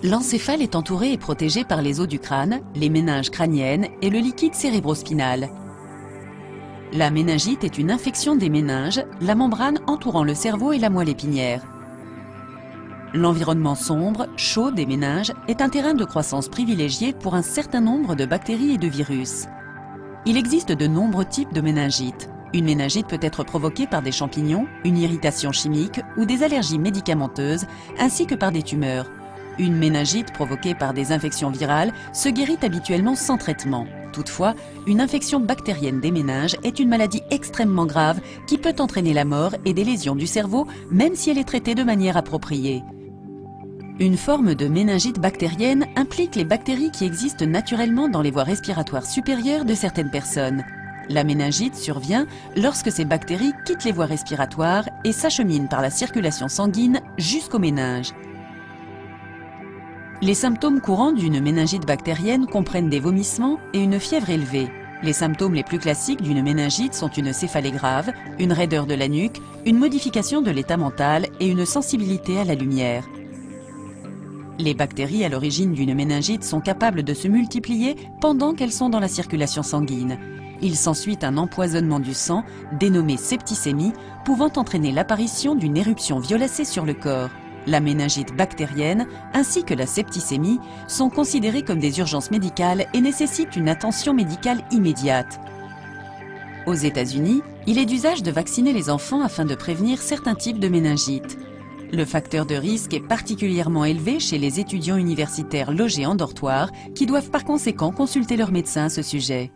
L'encéphale est entouré et protégé par les os du crâne, les méninges crâniennes et le liquide cérébrospinal. La méningite est une infection des méninges, la membrane entourant le cerveau et la moelle épinière. L'environnement sombre, chaud des méninges est un terrain de croissance privilégié pour un certain nombre de bactéries et de virus. Il existe de nombreux types de méningite. Une méningite peut être provoquée par des champignons, une irritation chimique ou des allergies médicamenteuses, ainsi que par des tumeurs. Une méningite provoquée par des infections virales se guérit habituellement sans traitement. Toutefois, une infection bactérienne des méninges est une maladie extrêmement grave qui peut entraîner la mort et des lésions du cerveau, même si elle est traitée de manière appropriée. Une forme de méningite bactérienne implique les bactéries qui existent naturellement dans les voies respiratoires supérieures de certaines personnes. La méningite survient lorsque ces bactéries quittent les voies respiratoires et s'acheminent par la circulation sanguine jusqu'aux méninges. Les symptômes courants d'une méningite bactérienne comprennent des vomissements et une fièvre élevée. Les symptômes les plus classiques d'une méningite sont une céphalée grave, une raideur de la nuque, une modification de l'état mental et une sensibilité à la lumière. Les bactéries à l'origine d'une méningite sont capables de se multiplier pendant qu'elles sont dans la circulation sanguine. Il s'ensuit un empoisonnement du sang, dénommé septicémie, pouvant entraîner l'apparition d'une éruption violacée sur le corps. La méningite bactérienne ainsi que la septicémie sont considérées comme des urgences médicales et nécessitent une attention médicale immédiate. Aux États-Unis, il est d'usage de vacciner les enfants afin de prévenir certains types de méningite. Le facteur de risque est particulièrement élevé chez les étudiants universitaires logés en dortoir qui doivent par conséquent consulter leur médecin à ce sujet.